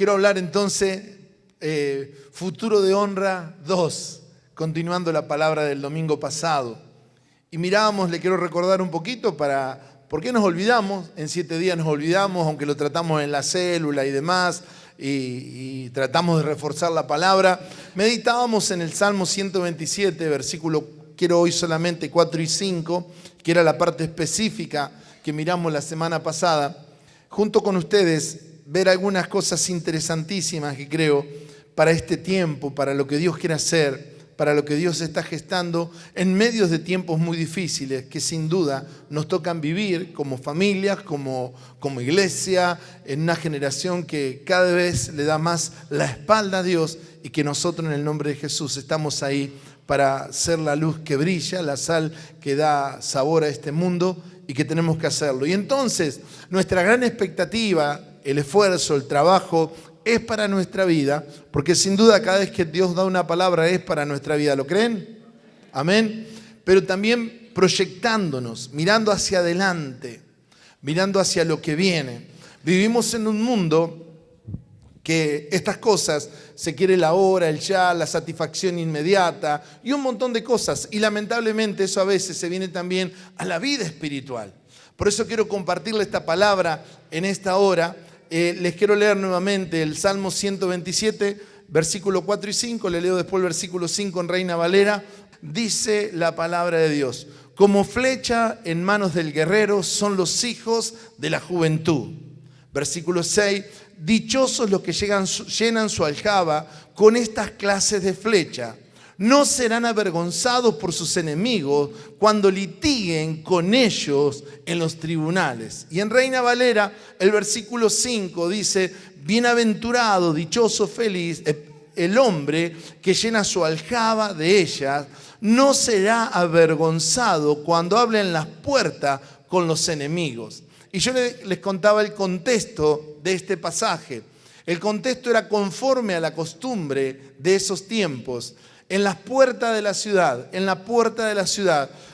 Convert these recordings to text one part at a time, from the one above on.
quiero hablar entonces, futuro de honra 2, continuando la palabra del domingo pasado. Y mirábamos, le quiero recordar un poquito ¿por qué nos olvidamos? En 7 días nos olvidamos, aunque lo tratamos en la célula y demás, y tratamos de reforzar la palabra. Meditábamos en el Salmo 127, versículo, quiero hoy solamente 4 y 5, que era la parte específica que miramos la semana pasada. Junto con ustedes, ver algunas cosas interesantísimas que creo para este tiempo, para lo que Dios quiere hacer, para lo que Dios está gestando en medio de tiempos muy difíciles que sin duda nos tocan vivir como familias, como iglesia, en una generación que cada vez le da más la espalda a Dios y que nosotros en el nombre de Jesús estamos ahí para ser la luz que brilla, la sal que da sabor a este mundo y que tenemos que hacerlo. Y entonces nuestra gran expectativa, el esfuerzo, el trabajo, es para nuestra vida, porque sin duda cada vez que Dios da una palabra es para nuestra vida. ¿Lo creen? Amén. Pero también proyectándonos, mirando hacia adelante, mirando hacia lo que viene. Vivimos en un mundo que estas cosas, se quiere la hora, el ya, la satisfacción inmediata y un montón de cosas. Y lamentablemente eso a veces se viene también a la vida espiritual. Por eso quiero compartirle esta palabra en esta hora. Les quiero leer nuevamente el Salmo 127, versículo 4 y 5. Le leo después el versículo 5 en Reina Valera. Dice la palabra de Dios: como flecha en manos del guerrero son los hijos de la juventud. Versículo 6. Dichosos los que llenan su aljaba con estas clases de flecha. No serán avergonzados por sus enemigos cuando litiguen con ellos en los tribunales. Y en Reina Valera, el versículo 5 dice: bienaventurado, dichoso, feliz, el hombre que llena su aljaba de ellas, no será avergonzado cuando hablen las puertas con los enemigos. Y yo les contaba el contexto de este pasaje. El contexto era conforme a la costumbre de esos tiempos. En las puertas de la ciudad,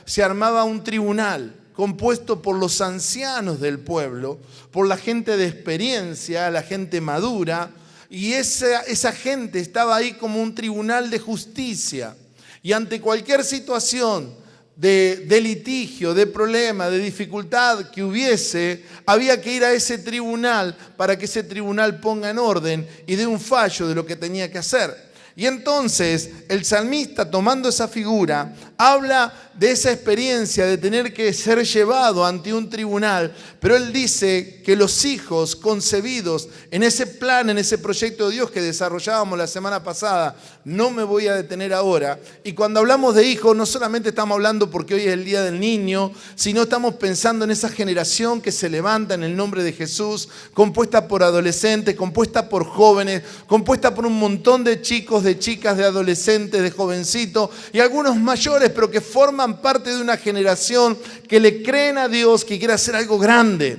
se armaba un tribunal compuesto por los ancianos del pueblo, por la gente de experiencia, la gente madura, y esa gente estaba ahí como un tribunal de justicia. Y ante cualquier situación de litigio, de problema, de dificultad que hubiese, había que ir a ese tribunal para que ese tribunal ponga en orden y dé un fallo de lo que tenía que hacer. Y entonces el salmista, tomando esa figura, habla de esa experiencia de tener que ser llevado ante un tribunal, pero él dice que los hijos concebidos en ese plan, en ese proyecto de Dios que desarrollábamos la semana pasada, no me voy a detener ahora. Y cuando hablamos de hijos, no solamente estamos hablando porque hoy es el Día del Niño, sino estamos pensando en esa generación que se levanta en el nombre de Jesús, compuesta por adolescentes, compuesta por jóvenes, compuesta por un montón de chicos, de chicas, de adolescentes, de jovencitos y algunos mayores, pero que forman parte de una generación que le creen a Dios, que quiere hacer algo grande.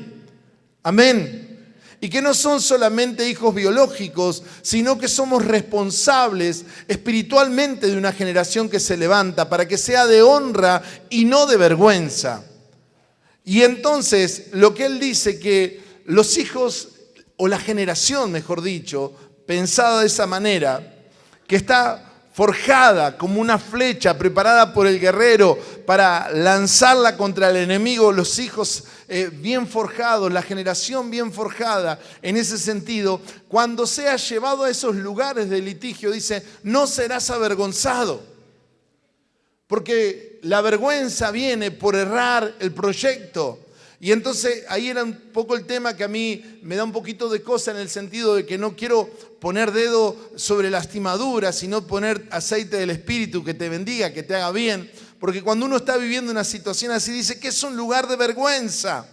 Amén. Y que no son solamente hijos biológicos, sino que somos responsables espiritualmente de una generación que se levanta para que sea de honra y no de vergüenza. Y entonces lo que él dice, que los hijos, o la generación mejor dicho, pensada de esa manera, que está forjada como una flecha preparada por el guerrero para lanzarla contra el enemigo, los hijos bien forjados, la generación bien forjada en ese sentido, cuando sea llevado a esos lugares de litigio, dice, no serás avergonzado. Porque la vergüenza viene por errar el proyecto. Y entonces ahí era un poco el tema que a mí me da un poquito de cosa, en el sentido de que no quiero poner dedo sobre lastimaduras, sino poner aceite del Espíritu que te bendiga, que te haga bien. Porque cuando uno está viviendo una situación así, dice que es un lugar de vergüenza.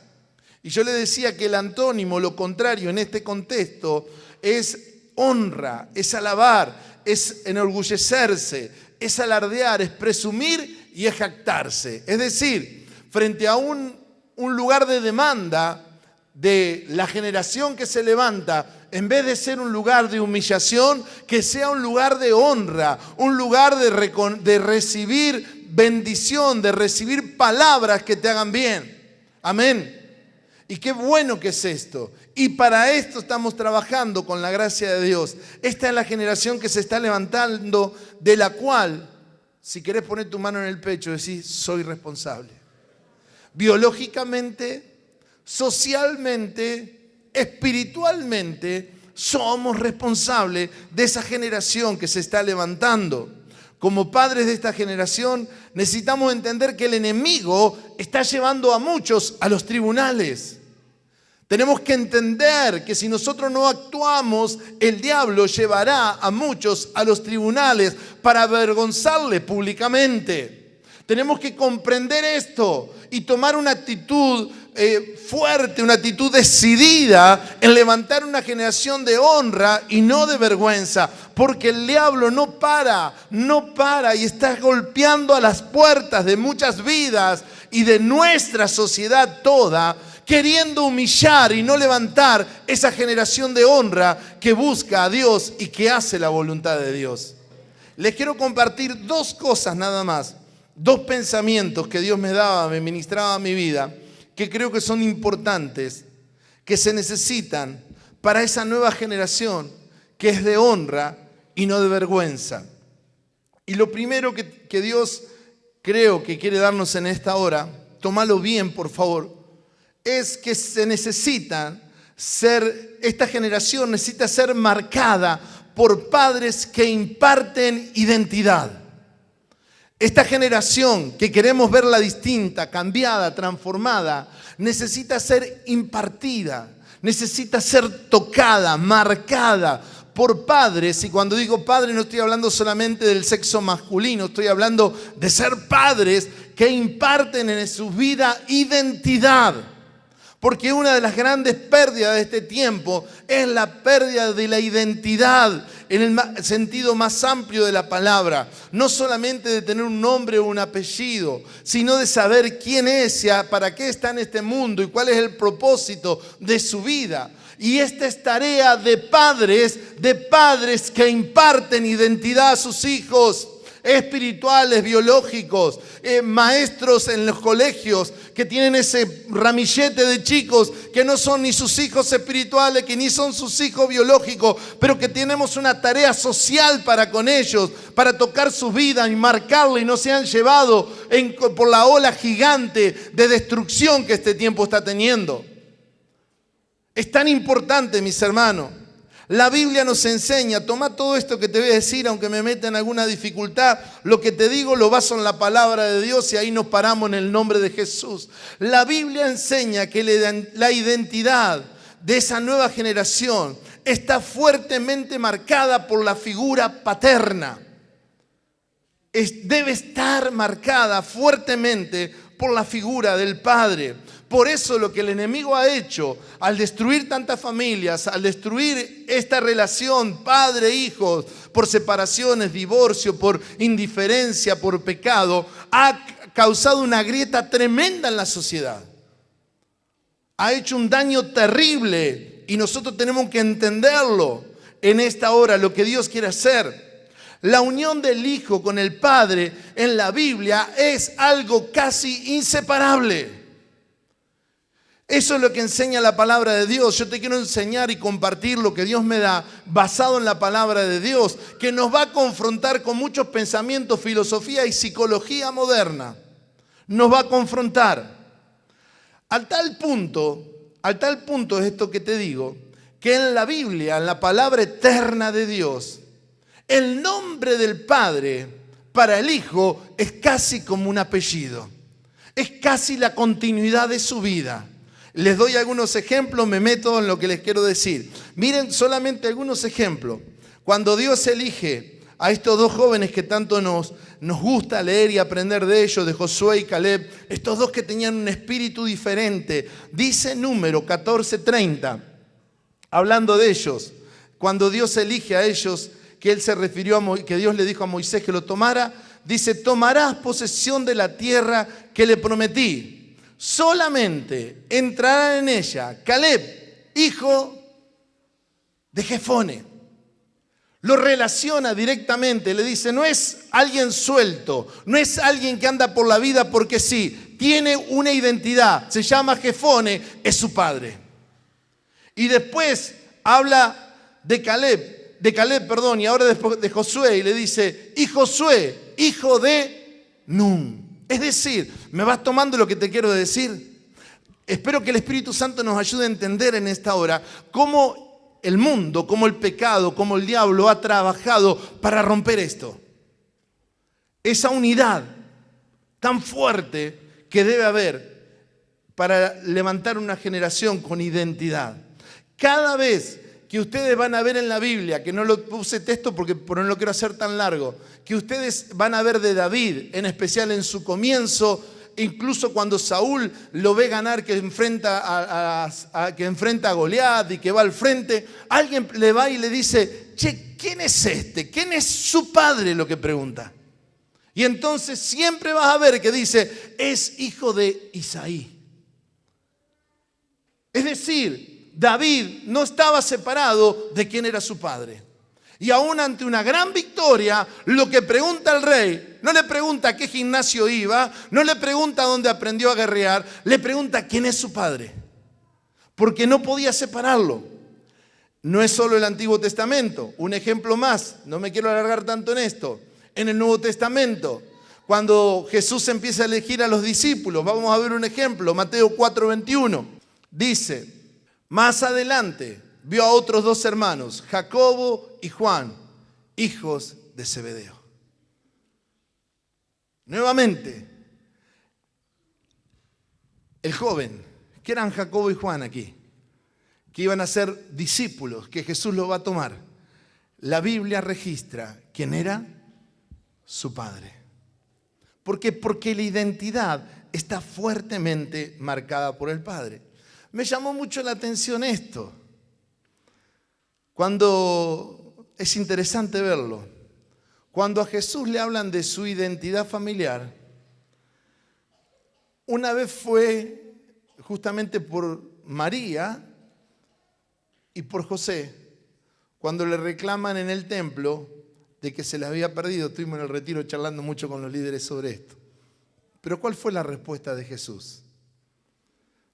Y yo le decía que el antónimo, lo contrario en este contexto, es honra, es alabar, es enorgullecerse, es alardear, es presumir y es jactarse. Es decir, frente a un lugar de demanda de la generación que se levanta, en vez de ser un lugar de humillación, que sea un lugar de honra, un lugar de recibir bendición, de recibir palabras que te hagan bien. Amén. Y qué bueno que es esto. Y para esto estamos trabajando con la gracia de Dios. Esta es la generación que se está levantando, de la cual, si querés poner tu mano en el pecho, decís, soy responsable. Biológicamente, socialmente, espiritualmente, somos responsables de esa generación que se está levantando. Como padres de esta generación, necesitamos entender que el enemigo está llevando a muchos a los tribunales. Tenemos que entender que si nosotros no actuamos, el diablo llevará a muchos a los tribunales para avergonzarle públicamente. Tenemos que comprender esto y tomar una actitud fuerte, una actitud decidida en levantar una generación de honra y no de vergüenza, porque el diablo no para y está golpeando a las puertas de muchas vidas y de nuestra sociedad toda, queriendo humillar y no levantar esa generación de honra que busca a Dios y que hace la voluntad de Dios. Les quiero compartir dos cosas nada más, dos pensamientos que Dios me daba, me ministraba a mi vida, que creo que son importantes, que se necesitan para esa nueva generación que es de honra y no de vergüenza. Y lo primero que Dios creo que quiere darnos en esta hora, tómalo bien por favor, es que se necesitan esta generación necesita ser marcada por padres que imparten identidad. Esta generación que queremos verla distinta, cambiada, transformada, necesita ser impartida, necesita ser tocada, marcada por padres. Y cuando digo padres no estoy hablando solamente del sexo masculino, estoy hablando de ser padres que imparten en su vida identidad. Porque una de las grandes pérdidas de este tiempo es la pérdida de la identidad en el sentido más amplio de la palabra. No solamente de tener un nombre o un apellido, sino de saber quién es y para qué está en este mundo y cuál es el propósito de su vida. Y esta es tarea de padres que imparten identidad a sus hijos. Espirituales, biológicos, maestros en los colegios que tienen ese ramillete de chicos que no son ni sus hijos espirituales, que ni son sus hijos biológicos, pero que tenemos una tarea social para con ellos, para tocar su vida y marcarla y no sean llevados por la ola gigante de destrucción que este tiempo está teniendo. Es tan importante, mis hermanos. La Biblia nos enseña, toma todo esto que te voy a decir, aunque me meta en alguna dificultad, lo que te digo lo baso en la palabra de Dios y ahí nos paramos en el nombre de Jesús. La Biblia enseña que la identidad de esa nueva generación está fuertemente marcada por la figura paterna. Debe estar marcada fuertemente por la figura del padre. Por eso lo que el enemigo ha hecho al destruir tantas familias, al destruir esta relación padre-hijos, por separaciones, divorcio, por indiferencia, por pecado, ha causado una grieta tremenda en la sociedad. Ha hecho un daño terrible y nosotros tenemos que entenderlo en esta hora, lo que Dios quiere hacer. La unión del hijo con el padre en la Biblia es algo casi inseparable. Eso es lo que enseña la palabra de Dios. Yo te quiero enseñar y compartir lo que Dios me da basado en la palabra de Dios, que nos va a confrontar con muchos pensamientos, filosofía y psicología moderna. Nos va a confrontar. A tal punto es esto que te digo, que en la Biblia, en la palabra eterna de Dios, el nombre del Padre para el Hijo es casi como un apellido. Es casi la continuidad de su vida. Les doy algunos ejemplos, me meto en lo que les quiero decir. Miren solamente algunos ejemplos. Cuando Dios elige a estos dos jóvenes que tanto nos gusta leer y aprender de ellos, de Josué y Caleb, estos dos que tenían un espíritu diferente, dice Número 14:30, hablando de ellos, cuando Dios elige a ellos, que Él se refirió que Dios le dijo a Moisés que lo tomara, dice, tomarás posesión de la tierra que le prometí. Solamente entrará en ella Caleb, hijo de Jefone. Lo relaciona directamente, le dice, no es alguien suelto, no es alguien que anda por la vida porque sí, tiene una identidad, se llama Jefone, es su padre. Y después habla de Caleb, y ahora después de Josué, y le dice, y Josué, hijo de Nun. Es decir, ¿me vas tomando lo que te quiero decir? Espero que el Espíritu Santo nos ayude a entender en esta hora cómo el mundo, como el pecado, como el diablo ha trabajado para romper esto. Esa unidad tan fuerte que debe haber para levantar una generación con identidad. Cada vez que ustedes van a ver en la Biblia, que no lo puse texto porque no lo quiero hacer tan largo, que ustedes van a ver de David, en especial en su comienzo, incluso cuando Saúl lo ve ganar, que enfrenta a Goliat y que va al frente, alguien le va y le dice, che, ¿quién es este? ¿Quién es su padre? Lo que pregunta. Y entonces siempre vas a ver que dice, es hijo de Isaí. Es decir, David no estaba separado de quién era su padre. Y aún ante una gran victoria, lo que pregunta el rey, no le pregunta a qué gimnasio iba, no le pregunta dónde aprendió a guerrear, le pregunta quién es su padre. Porque no podía separarlo. No es solo el Antiguo Testamento. Un ejemplo más, no me quiero alargar tanto en esto. En el Nuevo Testamento, cuando Jesús empieza a elegir a los discípulos, vamos a ver un ejemplo, Mateo 4:21. Dice, más adelante vio a otros dos hermanos, Jacobo y Juan, hijos de Zebedeo. Nuevamente, el joven, que eran Jacobo y Juan aquí, que iban a ser discípulos, que Jesús los va a tomar. La Biblia registra quién era su padre. ¿Por qué? Porque la identidad está fuertemente marcada por el padre. Me llamó mucho la atención esto. Cuando es interesante verlo, cuando a Jesús le hablan de su identidad familiar, una vez fue justamente por María y por José, cuando le reclaman en el templo de que se les había perdido. Estuvimos en el retiro charlando mucho con los líderes sobre esto. Pero ¿cuál fue la respuesta de Jesús?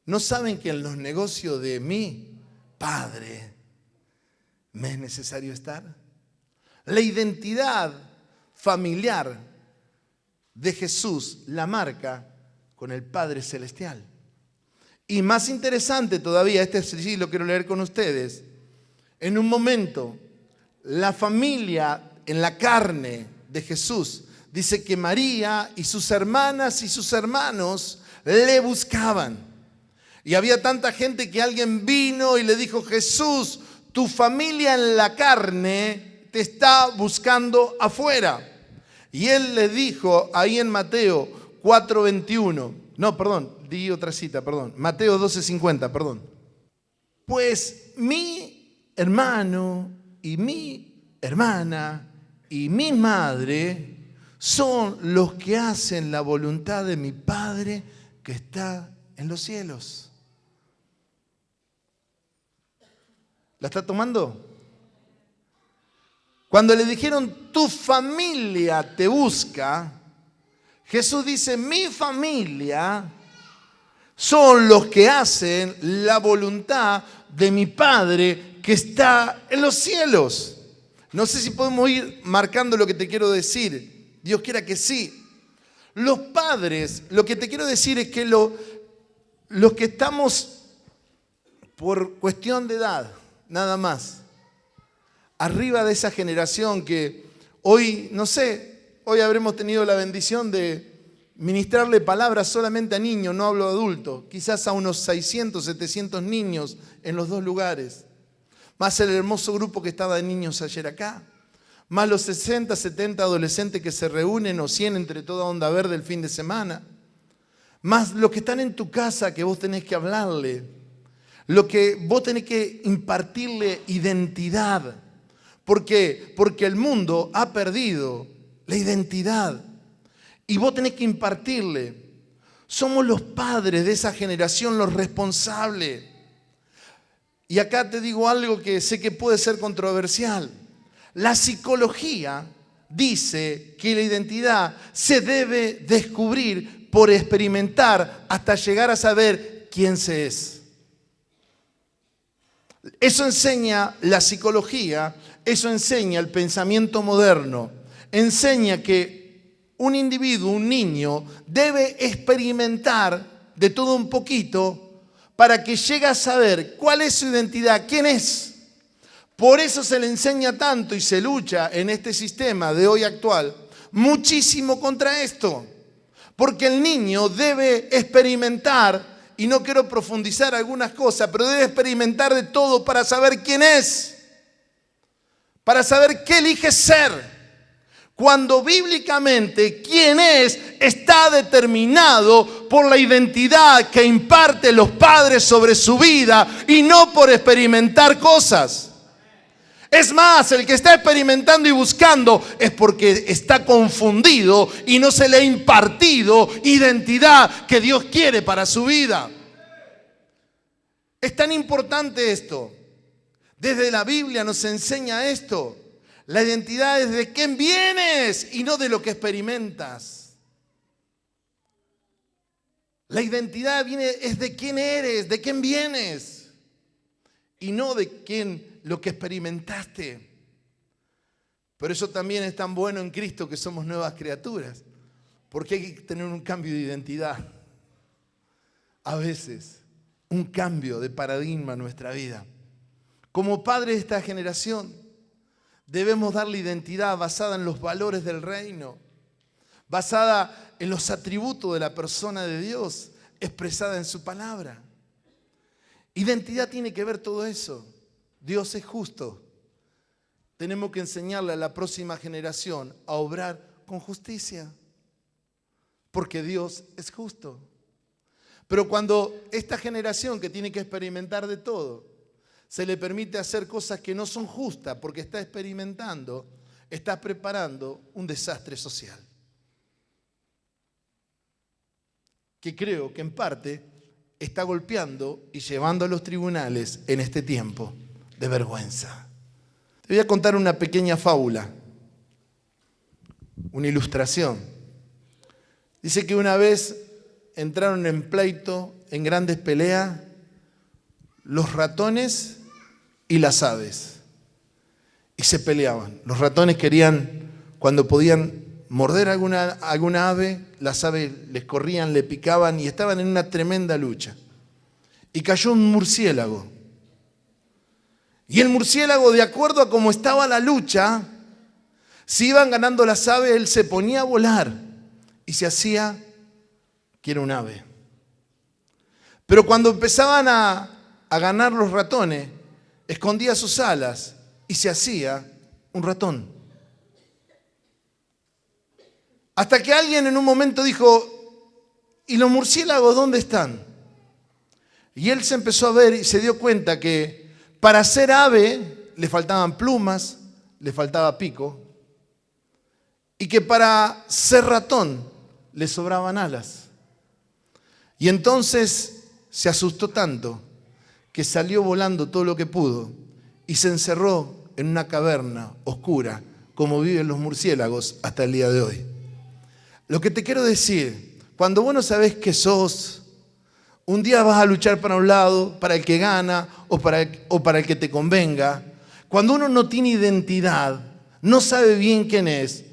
¿No saben que en los negocios de mi Padre me es necesario estar? La identidad familiar de Jesús la marca con el Padre Celestial. Y más interesante todavía, este sí lo quiero leer con ustedes, en un momento, la familia en la carne de Jesús dice que María y sus hermanas y sus hermanos le buscaban. Y había tanta gente que alguien vino y le dijo, Jesús, tu familia en la carne te está buscando afuera. Y él le dijo ahí en Mateo 4:21, no, perdón, di otra cita, perdón, Mateo 12:50, perdón. Pues mi hermano y mi hermana y mi madre son los que hacen la voluntad de mi Padre que está en los cielos. ¿La está tomando? Cuando le dijeron, tu familia te busca, Jesús dice, mi familia son los que hacen la voluntad de mi Padre que está en los cielos. No sé si podemos ir marcando lo que te quiero decir. Dios quiera que sí. Los padres, lo que te quiero decir es que los que estamos por cuestión de edad, nada más, arriba de esa generación que hoy, no sé, hoy habremos tenido la bendición de ministrarle palabras solamente a niños, no hablo de adultos, quizás a unos 600, 700 niños en los dos lugares, más el hermoso grupo que estaba de niños ayer acá, más los 60, 70 adolescentes que se reúnen o 100 entre toda Onda Verde el fin de semana, más los que están en tu casa que vos tenés que hablarle, lo que vos tenés que impartirle identidad. ¿Por qué? Porque el mundo ha perdido la identidad y vos tenés que impartirle. Somos los padres de esa generación, los responsables. Y acá te digo algo que sé que puede ser controversial. La psicología dice que la identidad se debe descubrir por experimentar hasta llegar a saber quién se es. Eso enseña la psicología, eso enseña el pensamiento moderno. Enseña que un individuo, un niño, debe experimentar de todo un poquito para que llegue a saber cuál es su identidad, quién es. Por eso se le enseña tanto y se lucha en este sistema de hoy actual muchísimo contra esto. Porque el niño debe experimentar, y no quiero profundizar algunas cosas, pero debe experimentar de todo para saber quién es, para saber qué elige ser. Cuando bíblicamente quién es está determinado por la identidad que imparten los padres sobre su vida y no por experimentar cosas. Es más, el que está experimentando y buscando es porque está confundido y no se le ha impartido identidad que Dios quiere para su vida. Es tan importante esto. Desde la Biblia nos enseña esto. La identidad es de quién vienes y no de lo que experimentas. La identidad es de quién eres, de quién vienes y no de quién lo que experimentaste. Por eso también es tan bueno en Cristo que somos nuevas criaturas, porque hay que tener un cambio de identidad. A veces, un cambio de paradigma en nuestra vida. Como padres de esta generación, debemos darle identidad basada en los valores del reino, basada en los atributos de la persona de Dios, expresada en su palabra. Identidad tiene que ver todo eso. Dios es justo. Tenemos que enseñarle a la próxima generación a obrar con justicia, porque Dios es justo. Pero cuando esta generación que tiene que experimentar de todo, se le permite hacer cosas que no son justas porque está experimentando, está preparando un desastre social. Que creo que en parte está golpeando y llevando a los tribunales en este tiempo de vergüenza. Te voy a contar una pequeña fábula, una ilustración. Dice que una vez entraron en pleito, en grandes peleas, los ratones y las aves. Y se peleaban. Los ratones querían, cuando podían morder alguna ave, las aves les corrían, le picaban y estaban en una tremenda lucha. Y cayó un murciélago. Y el murciélago, de acuerdo a cómo estaba la lucha, si iban ganando las aves, él se ponía a volar y se hacía que era un ave. Pero cuando empezaban a ganar los ratones, escondía sus alas y se hacía un ratón. Hasta que alguien en un momento dijo, ¿y los murciélagos dónde están? Y él se empezó a ver y se dio cuenta que para ser ave le faltaban plumas, le faltaba pico, y que para ser ratón le sobraban alas. Y entonces se asustó tanto que salió volando todo lo que pudo y se encerró en una caverna oscura, como viven los murciélagos hasta el día de hoy. Lo que te quiero decir, cuando vos no sabés qué sos, un día vas a luchar para un lado, para el que gana o para el que te convenga. Cuando uno no tiene identidad, no sabe bien quién es,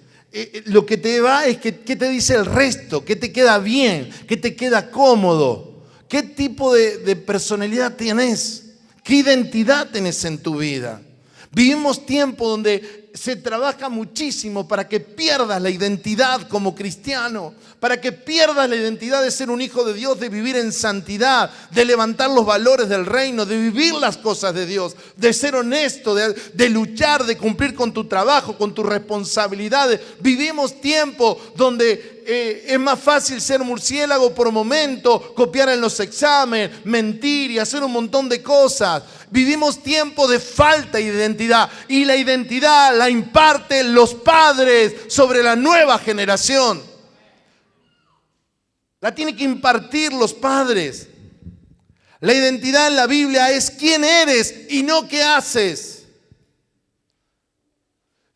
lo que te va es qué te dice el resto, qué te queda bien, qué te queda cómodo, qué tipo de personalidad tienes, qué identidad tenés en tu vida. Vivimos tiempos donde se trabaja muchísimo para que pierdas la identidad como cristiano, para que pierdas la identidad de ser un hijo de Dios, de vivir en santidad, de levantar los valores del reino, de vivir las cosas de Dios, de ser honesto, de luchar, de cumplir con tu trabajo, con tus responsabilidades. Vivimos tiempos donde es más fácil ser murciélago por momento, copiar en los exámenes, mentir y hacer un montón de cosas. Vivimos tiempos de falta de identidad y la identidad la imparten los padres sobre la nueva generación. La tienen que impartir los padres. La identidad en la Biblia es quién eres y no qué haces.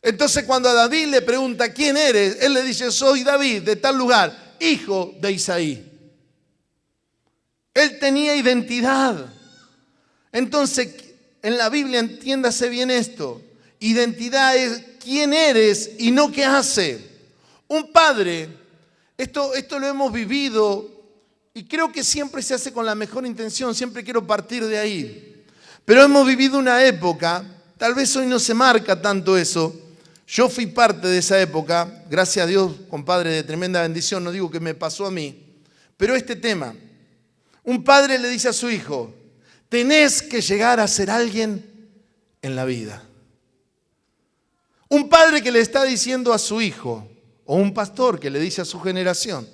Entonces cuando a David le pregunta ¿quién eres? Él le dice, soy David de tal lugar, hijo de Isaí. Él tenía identidad. Entonces en la Biblia entiéndase bien esto. Identidad es quién eres y no qué hace. Un padre, esto lo hemos vivido y creo que siempre se hace con la mejor intención, siempre quiero partir de ahí. Pero hemos vivido una época, tal vez hoy no se marca tanto eso. Yo fui parte de esa época, gracias a Dios, compadre, de tremenda bendición, no digo que me pasó a mí, pero este tema, un padre le dice a su hijo, tenés que llegar a ser alguien en la vida. Un padre que le está diciendo a su hijo, o un pastor que le dice a su generación,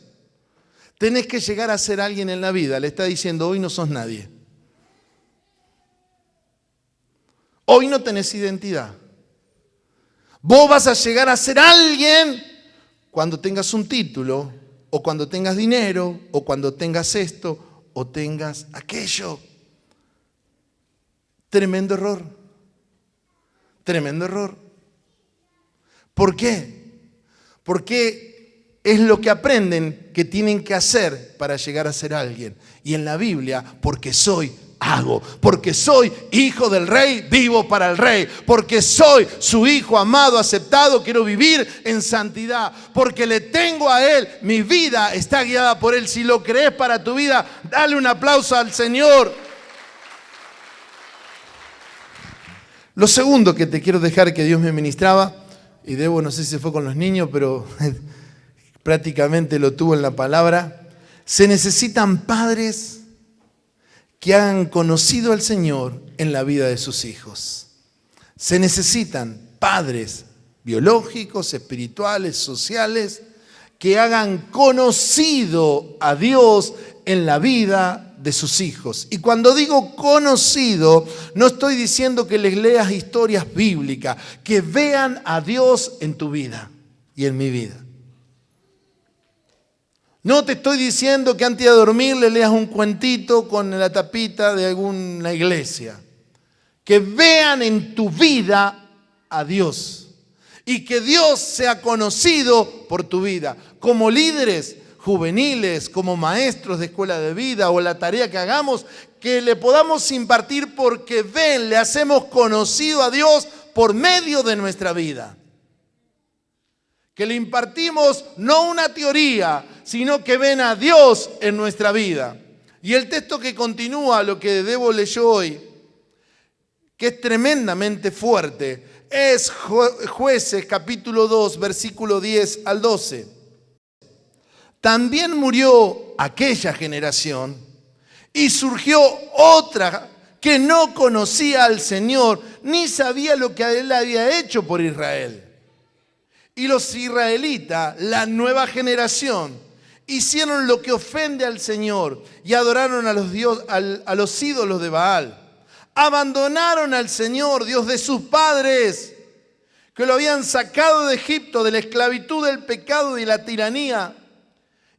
tenés que llegar a ser alguien en la vida, le está diciendo, hoy no sos nadie. Hoy no tenés identidad. Vos vas a llegar a ser alguien cuando tengas un título, o cuando tengas dinero, o cuando tengas esto, o tengas aquello. Tremendo error. Tremendo error. ¿Por qué? Porque es lo que aprenden que tienen que hacer para llegar a ser alguien. Y en la Biblia, porque soy hago, porque soy hijo del rey, vivo para el rey, porque soy su hijo amado, aceptado, quiero vivir en santidad, porque le tengo a él, mi vida está guiada por él. Si lo crees para tu vida, dale un aplauso al Señor. Lo segundo que te quiero dejar que Dios me ministraba, y Debo no sé si se fue con los niños, pero prácticamente lo tuvo en la palabra, se necesitan padres que han conocido al Señor en la vida de sus hijos. Se necesitan padres biológicos, espirituales, sociales, que hagan conocido a Dios en la vida de sus hijos. Y cuando digo conocido, no estoy diciendo que les leas historias bíblicas, que vean a Dios en tu vida y en mi vida. No te estoy diciendo que antes de dormir le leas un cuentito con la tapita de alguna iglesia. Que vean en tu vida a Dios y que Dios sea conocido por tu vida. Como líderes juveniles, como maestros de escuela de vida o la tarea que hagamos, que le podamos impartir porque ven, le hacemos conocido a Dios por medio de nuestra vida. Que le impartimos no una teoría, sino que ven a Dios en nuestra vida. Y el texto que continúa, lo que Debo leyó hoy, que es tremendamente fuerte, es Jueces capítulo 2, versículo 10 al 12. También murió aquella generación y surgió otra que no conocía al Señor, ni sabía lo que Él había hecho por Israel. Y los israelitas, la nueva generación, hicieron lo que ofende al Señor y adoraron a los ídolos de Baal. Abandonaron al Señor, Dios de sus padres, que lo habían sacado de Egipto, de la esclavitud, del pecado y la tiranía.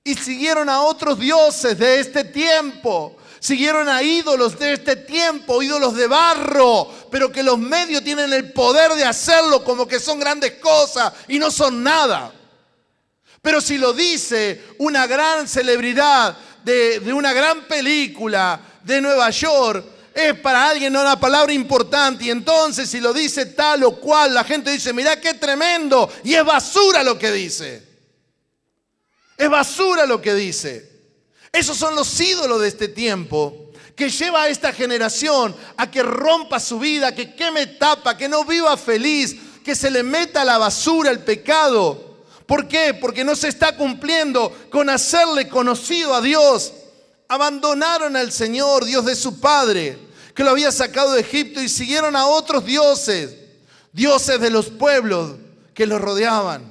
Y siguieron a otros dioses de este tiempo. Siguieron a ídolos de este tiempo, ídolos de barro, pero que los medios tienen el poder de hacerlo como que son grandes cosas y no son nada. Pero si lo dice una gran celebridad de una gran película de Nueva York, es para alguien una palabra importante. Y entonces si lo dice tal o cual, la gente dice, mirá qué tremendo. Y es basura lo que dice. Es basura lo que dice. Esos son los ídolos de este tiempo que lleva a esta generación a que rompa su vida, que queme etapa, que no viva feliz, que se le meta a la basura el pecado. ¿Por qué? Porque no se está cumpliendo con hacerle conocido a Dios. Abandonaron al Señor, Dios de su padre, que lo había sacado de Egipto, y siguieron a otros dioses, dioses de los pueblos que los rodeaban,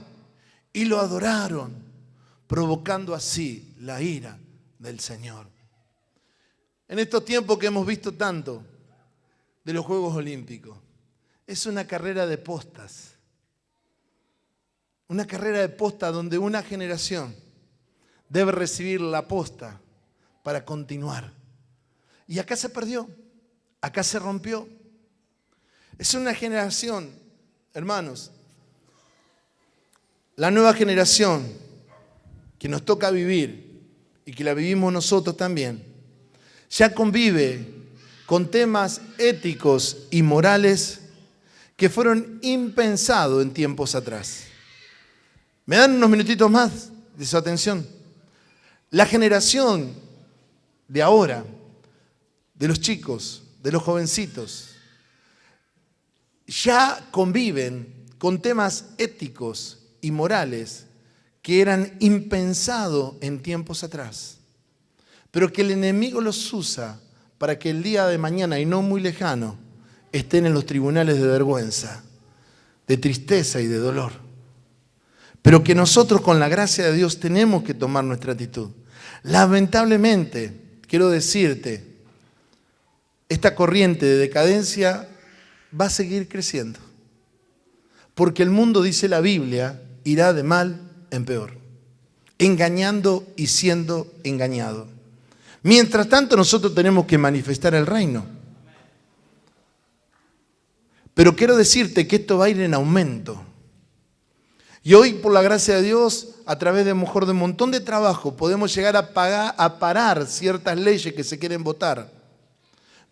y lo adoraron, provocando así la ira del Señor. En estos tiempos que hemos visto tanto de los Juegos Olímpicos, es una carrera de postas. Una carrera de posta donde una generación debe recibir la posta para continuar. Y acá se perdió, acá se rompió. Es una generación, hermanos, la nueva generación que nos toca vivir y que la vivimos nosotros también, ya convive con temas éticos y morales que fueron impensados en tiempos atrás. ¿Me dan unos minutitos más de su atención? La generación de ahora, de los chicos, de los jovencitos, ya conviven con temas éticos y morales que eran impensados en tiempos atrás, pero que el enemigo los usa para que el día de mañana, y no muy lejano, estén en los tribunales de vergüenza, de tristeza y de dolor. Pero que nosotros con la gracia de Dios tenemos que tomar nuestra actitud. Lamentablemente, quiero decirte, esta corriente de decadencia va a seguir creciendo. Porque el mundo, dice la Biblia, irá de mal en peor, engañando y siendo engañado. Mientras tanto, nosotros tenemos que manifestar el reino. Pero quiero decirte que esto va a ir en aumento. Y hoy, por la gracia de Dios, a través de mejor de un montón de trabajo, podemos llegar a parar ciertas leyes que se quieren votar.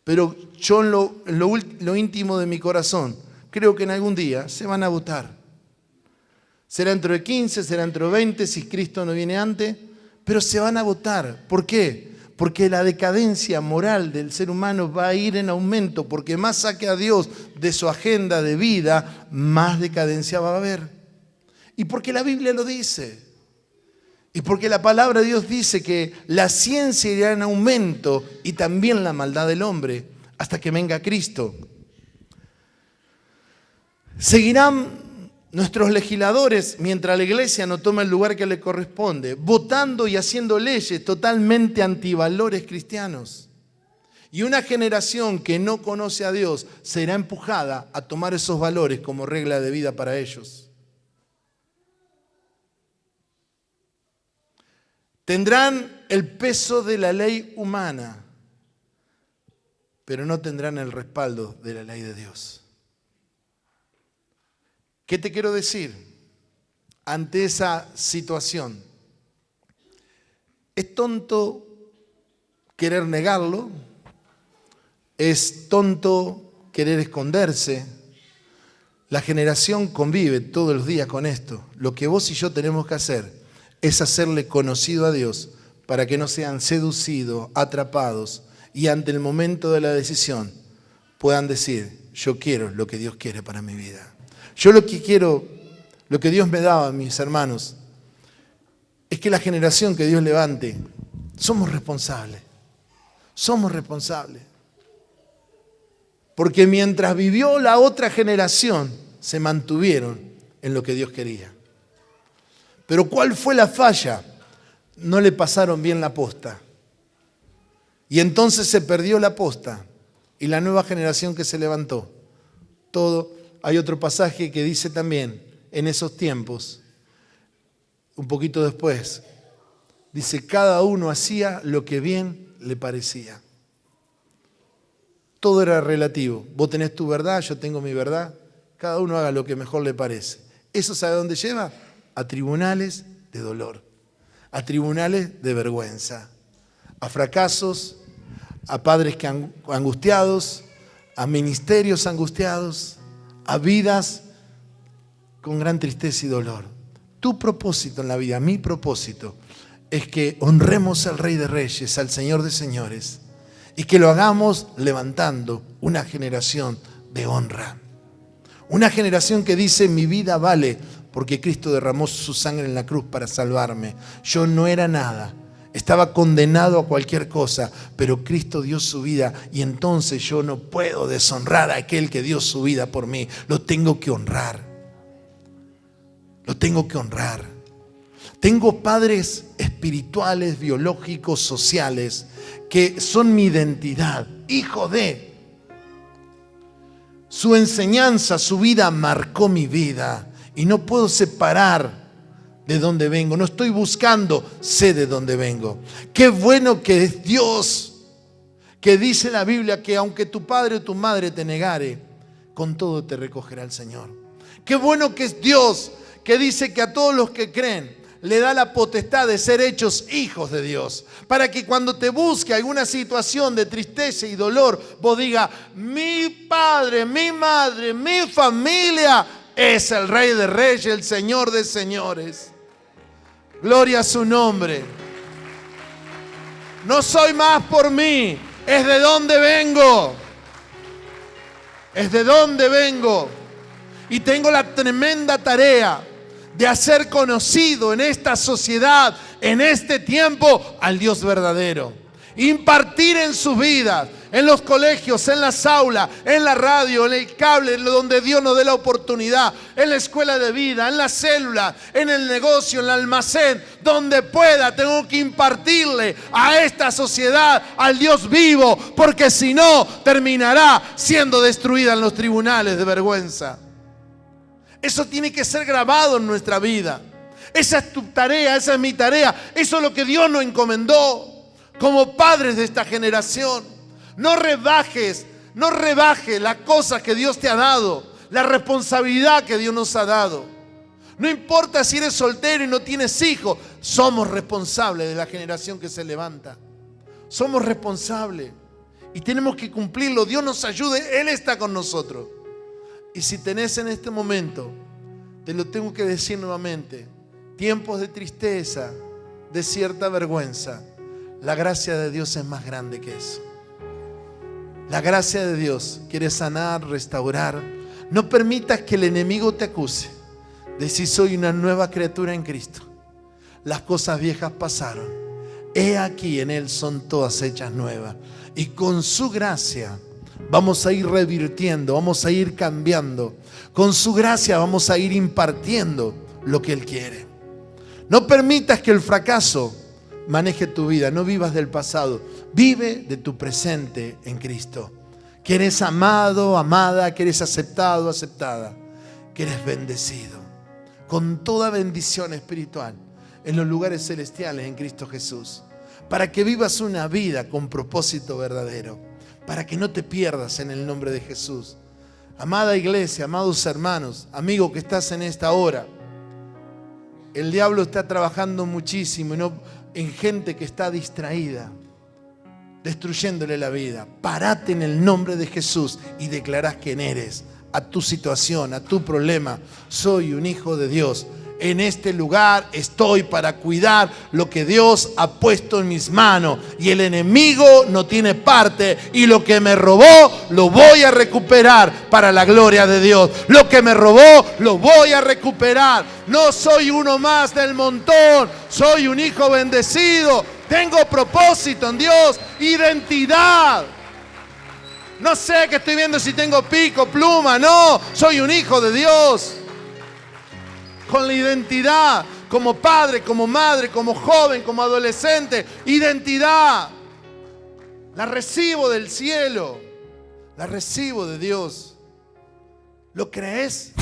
Pero yo en lo íntimo de mi corazón, creo que en algún día se van a votar. Será dentro de 15, será dentro de 20, si Cristo no viene antes, pero se van a votar. ¿Por qué? Porque la decadencia moral del ser humano va a ir en aumento, porque más saque a Dios de su agenda de vida, más decadencia va a haber. Y porque la Biblia lo dice. Y porque la palabra de Dios dice que la ciencia irá en aumento y también la maldad del hombre hasta que venga Cristo. Seguirán nuestros legisladores, mientras la iglesia no toma el lugar que le corresponde, votando y haciendo leyes totalmente antivalores cristianos. Y una generación que no conoce a Dios será empujada a tomar esos valores como regla de vida para ellos. Tendrán el peso de la ley humana, pero no tendrán el respaldo de la ley de Dios. ¿Qué te quiero decir ante esa situación? Es tonto querer negarlo, es tonto querer esconderse. La generación convive todos los días con esto. Lo que vos y yo tenemos que hacer es hacerle conocido a Dios para que no sean seducidos, atrapados y ante el momento de la decisión puedan decir, yo quiero lo que Dios quiere para mi vida. Yo lo que quiero, lo que Dios me daba, mis hermanos, es que la generación que Dios levante, somos responsables. Somos responsables. Porque mientras vivió la otra generación, se mantuvieron en lo que Dios quería. Pero ¿cuál fue la falla? No le pasaron bien la posta. Y entonces se perdió la posta. Y la nueva generación que se levantó, todo. Hay otro pasaje que dice también, en esos tiempos, un poquito después, dice, cada uno hacía lo que bien le parecía. Todo era relativo. Vos tenés tu verdad, yo tengo mi verdad. Cada uno haga lo que mejor le parece. ¿Eso sabe dónde lleva? A tribunales de dolor, a tribunales de vergüenza, a fracasos, a padres angustiados, a ministerios angustiados, a vidas con gran tristeza y dolor. Tu propósito en la vida, mi propósito, es que honremos al Rey de Reyes, al Señor de Señores, y que lo hagamos levantando una generación de honra. Una generación que dice, mi vida vale porque Cristo derramó su sangre en la cruz para salvarme. Yo no era nada, estaba condenado a cualquier cosa, pero Cristo dio su vida y entonces yo no puedo deshonrar a aquel que dio su vida por mí. Lo tengo que honrar. Lo tengo que honrar. Tengo padres espirituales, biológicos, sociales, que son mi identidad, hijo de. Su enseñanza, su vida marcó mi vida y no puedo separar de dónde vengo. No estoy buscando, sé de dónde vengo. Qué bueno que es Dios, que dice la Biblia que aunque tu padre o tu madre te negare, con todo te recogerá el Señor. Qué bueno que es Dios, que dice que a todos los que creen le da la potestad de ser hechos hijos de Dios. Para que cuando te busque alguna situación de tristeza y dolor, vos digas: mi padre, mi madre, mi familia es el Rey de Reyes, el Señor de Señores. Gloria a su nombre. No soy más por mí, es de dónde vengo. Es de dónde vengo. Y tengo la tremenda tarea de hacer conocido en esta sociedad, en este tiempo, al Dios verdadero. Impartir en sus vidas, en los colegios, en las aulas, en la radio, en el cable, donde Dios nos dé la oportunidad, en la escuela de vida, en la célula, en el negocio, en el almacén, donde pueda, tengo que impartirle a esta sociedad al Dios vivo, porque si no, terminará siendo destruida en los tribunales de vergüenza. Eso tiene que ser grabado en nuestra vida. Esa es tu tarea, esa es mi tarea. Eso es lo que Dios nos encomendó como padres de esta generación. No rebajes las cosas que Dios te ha dado, la responsabilidad que Dios nos ha dado. No importa si eres soltero y no tienes hijos, somos responsables de la generación que se levanta. Somos responsables y tenemos que cumplirlo. Dios nos ayude, Él está con nosotros. Y si tenés en este momento, te lo tengo que decir nuevamente, tiempos de tristeza, de cierta vergüenza, la gracia de Dios es más grande que eso. La gracia de Dios quiere sanar, restaurar. No permitas que el enemigo te acuse de si soy una nueva criatura en Cristo. Las cosas viejas pasaron. He aquí, en Él son todas hechas nuevas. Y con su gracia vamos a ir revirtiendo, vamos a ir cambiando. Con su gracia vamos a ir impartiendo lo que Él quiere. No permitas que el fracaso maneje tu vida. No vivas del pasado. Vive de tu presente en Cristo. Que eres amado, amada, que eres aceptado, aceptada. Que eres bendecido con toda bendición espiritual en los lugares celestiales en Cristo Jesús. Para que vivas una vida con propósito verdadero. Para que no te pierdas en el nombre de Jesús. Amada iglesia, amados hermanos, amigo que estás en esta hora, el diablo está trabajando muchísimo en gente que está distraída, destruyéndole la vida. Parate en el nombre de Jesús y declarás quién eres, a tu situación, a tu problema. Soy un hijo de Dios. En este lugar estoy para cuidar lo que Dios ha puesto en mis manos. Y el enemigo no tiene parte. Y lo que me robó, lo voy a recuperar para la gloria de Dios. Lo que me robó, lo voy a recuperar. No soy uno más del montón. Soy un hijo bendecido. Tengo propósito en Dios. Identidad. No sé qué estoy viendo, si tengo pico, pluma. No, soy un hijo de Dios. Con la identidad, como padre, como madre, como joven, como adolescente. Identidad. La recibo del cielo. La recibo de Dios. ¿Lo crees?